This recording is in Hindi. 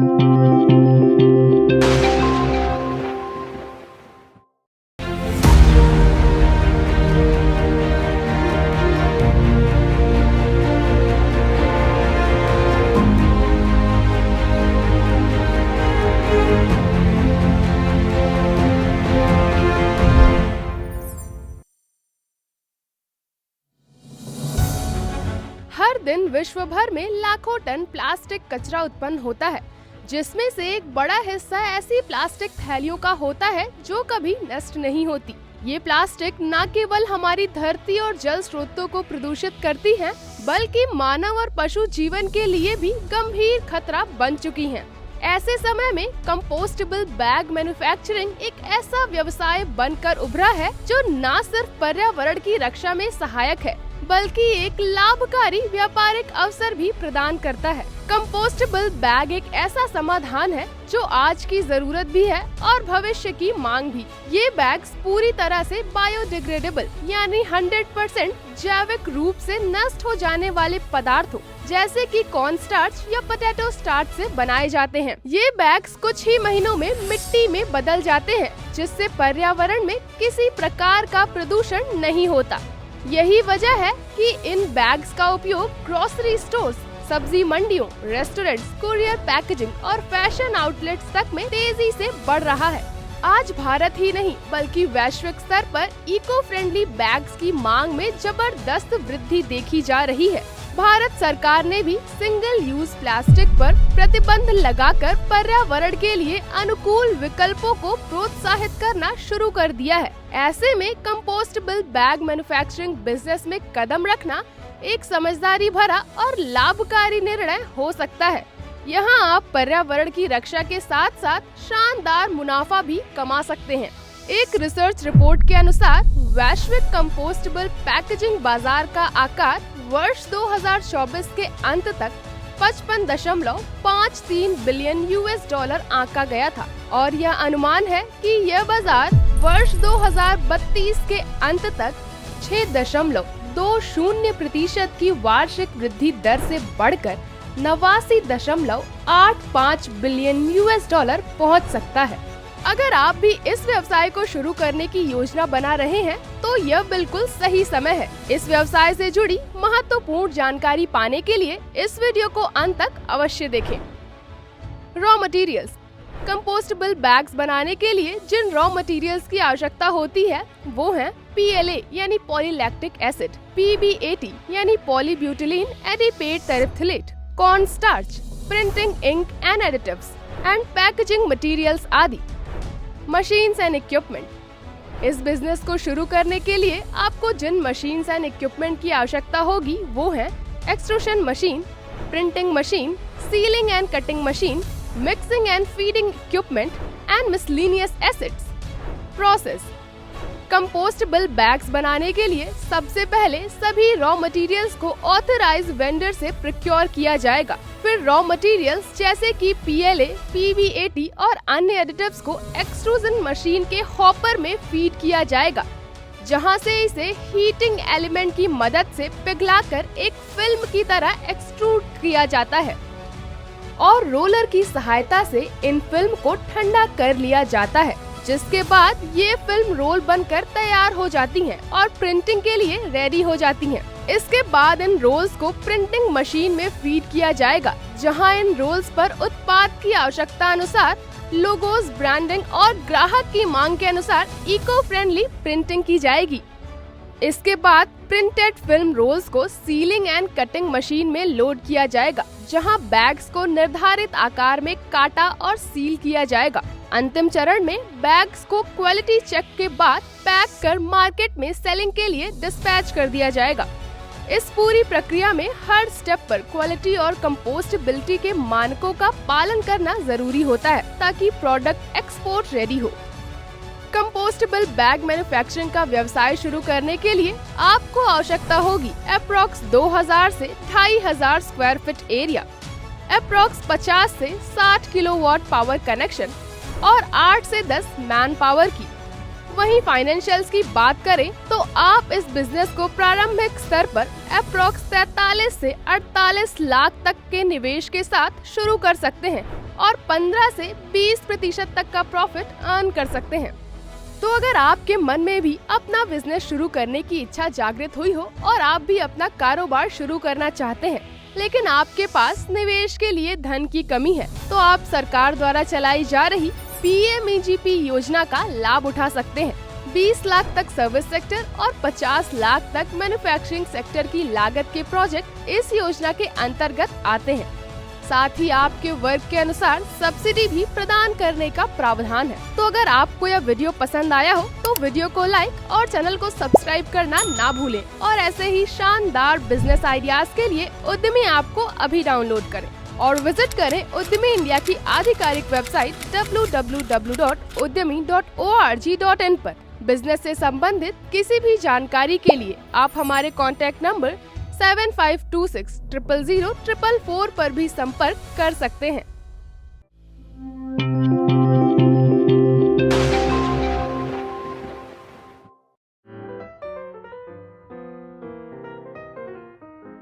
हर दिन विश्व भर में लाखों टन प्लास्टिक कचरा उत्पन्न होता है, जिसमें से एक बड़ा हिस्सा ऐसी प्लास्टिक थैलियों का होता है जो कभी नष्ट नहीं होती। ये प्लास्टिक न केवल हमारी धरती और जल स्रोतों को प्रदूषित करती है, बल्कि मानव और पशु जीवन के लिए भी गंभीर खतरा बन चुकी है। ऐसे समय में कंपोस्टेबल बैग मैन्युफैक्चरिंग एक ऐसा व्यवसाय बनकर उभरा है जो न सिर्फ पर्यावरण की रक्षा में सहायक है, बल्कि एक लाभकारी व्यापारिक अवसर भी प्रदान करता है। कंपोस्टेबल बैग एक ऐसा समाधान है जो आज की जरूरत भी है और भविष्य की मांग भी। ये बैग्स पूरी तरह से बायोडिग्रेडेबल यानी 100% जैविक रूप से नष्ट हो जाने वाले पदार्थों जैसे कि कॉर्न स्टार्च या पोटैटो स्टार्च से बनाए जाते हैं। ये बैग्स कुछ ही महीनों में मिट्टी में बदल जाते हैं, जिससे पर्यावरण में किसी प्रकार का प्रदूषण नहीं होता। यही वजह है कि इन बैग्स का उपयोग ग्रोसरी स्टोर्स, सब्जी मंडियों, रेस्टोरेंट्स, कुरियर पैकेजिंग और फैशन आउटलेट्स तक में तेजी से बढ़ रहा है। आज भारत ही नहीं बल्कि वैश्विक स्तर पर इको फ्रेंडली बैग्स की मांग में जबरदस्त वृद्धि देखी जा रही है। भारत सरकार ने भी सिंगल यूज प्लास्टिक पर प्रतिबंध लगाकर पर्यावरण के लिए अनुकूल विकल्पों को प्रोत्साहित करना शुरू कर दिया है। ऐसे में कंपोस्टेबल बैग मैन्युफैक्चरिंग बिजनेस में कदम रखना एक समझदारी भरा और लाभकारी निर्णय हो सकता है। यहाँ आप पर्यावरण की रक्षा के साथ साथ शानदार मुनाफा भी कमा सकते हैं। एक रिसर्च रिपोर्ट के अनुसार वैश्विक कंपोस्टेबल पैकेजिंग बाजार का आकार वर्ष 2024 के अंत तक 55.53 बिलियन $US आंका गया था और यह अनुमान है कि यह बाजार वर्ष 2032 के अंत तक 6.20% की वार्षिक वृद्धि दर से बढ़कर 89.85 बिलियन $US पहुंच सकता है। अगर आप भी इस व्यवसाय को शुरू करने की योजना बना रहे हैं तो यह बिल्कुल सही समय है। इस व्यवसाय से जुड़ी महत्वपूर्ण जानकारी पाने के लिए इस वीडियो को अंत तक अवश्य देखें। Raw materials. कंपोस्टेबल बैग्स बनाने के लिए जिन रॉ मटेरियल्स की आवश्यकता होती है वो हैं PLA यानी पॉलीलैक्टिक एसिड, PBAT यानी polybutylene adipate terephthalate, corn starch, printing ink and additives and packaging materials आदि। Machines and equipment. इस बिजनेस को शुरू करने के लिए आपको जिन मशीन्स एंड इक्विपमेंट की आवश्यकता होगी वो है extrusion machine, printing machine, ceiling and cutting machine, mixing and feeding equipment and miscellaneous acids. Process. Compostable bags बनाने के लिए सबसे पहले सभी रॉ मटेरियल्स को ऑथराइज्ड वेंडर से प्रोक्योर किया जाएगा। फिर रॉ मटेरियल्स जैसे कि PLA, PBAT और अन्य एडिटिव्स को एक्सट्रूजन मशीन के हॉपर में फीड किया जाएगा, जहां से इसे हीटिंग एलिमेंट की मदद से पिघलाकर एक फिल्म की तरह एक्सट्रूड किया जाता है और रोलर की सहायता से इन फिल्म को ठंडा कर लिया जाता है, जिसके बाद ये फिल्म रोल बनकर तैयार हो जाती हैं और प्रिंटिंग के लिए रेडी हो जाती हैं। इसके बाद इन रोल्स को प्रिंटिंग मशीन में फीड किया जाएगा, जहां इन रोल्स पर उत्पाद की आवश्यकता अनुसार लोगोस, ब्रांडिंग और ग्राहक की मांग के अनुसार इको फ्रेंडली प्रिंटिंग की जाएगी। इसके बाद प्रिंटेड फिल्म रोल्स को सीलिंग एंड कटिंग मशीन में लोड किया जाएगा, जहां बैग्स को निर्धारित आकार में काटा और सील किया जाएगा। अंतिम चरण में बैग्स को क्वालिटी चेक के बाद पैक कर मार्केट में सेलिंग के लिए डिस्पैच कर दिया जाएगा। इस पूरी प्रक्रिया में हर स्टेप पर क्वालिटी और कंपोस्टेबिलिटी के मानकों का पालन करना जरूरी होता है ताकि प्रोडक्ट एक्सपोर्ट रेडी हो। कंपोस्टेबल बैग मैन्युफैक्चरिंग का व्यवसाय शुरू करने के लिए आपको आवश्यकता होगी अप्रॉक्स 2000 से 2500 स्क्वायर फीट एरिया, अप्रॉक्स 50 से 60 किलोवाट पावर कनेक्शन और 8 से 10 मैन पावर की। वहीं फाइनेंशियल्स की बात करें तो आप इस बिजनेस को प्रारंभिक स्तर पर अप्रॉक्स 43 से 48 लाख तक के निवेश के साथ शुरू कर सकते हैं। और 15 से 20% तक का प्रॉफिट अर्न कर सकते हैं। तो अगर आपके मन में भी अपना बिजनेस शुरू करने की इच्छा जागृत हुई हो और आप भी अपना कारोबार शुरू करना चाहते हैं, लेकिन आपके पास निवेश के लिए धन की कमी है, तो आप सरकार द्वारा चलाई जा रही PMEGP योजना का लाभ उठा सकते हैं। 20 लाख तक सर्विस सेक्टर और 50 लाख तक मैन्युफैक्चरिंग सेक्टर की लागत के प्रोजेक्ट इस योजना के अंतर्गत आते हैं। साथ ही आपके वर्ग के अनुसार सब्सिडी भी प्रदान करने का प्रावधान है। तो अगर आपको यह वीडियो पसंद आया हो तो वीडियो को लाइक और चैनल को सब्सक्राइब करना ना भूलें और ऐसे ही शानदार बिजनेस आइडियाज के लिए उद्यमी ऐप को अभी डाउनलोड करें और विजिट करें उद्यमी इंडिया की आधिकारिक वेबसाइट www.udyami.org.in पर। बिजनेस से संबंधित किसी भी जानकारी के लिए आप हमारे कॉन्टैक्ट नंबर 7526 000 444 पर भी संपर्क कर सकते हैं।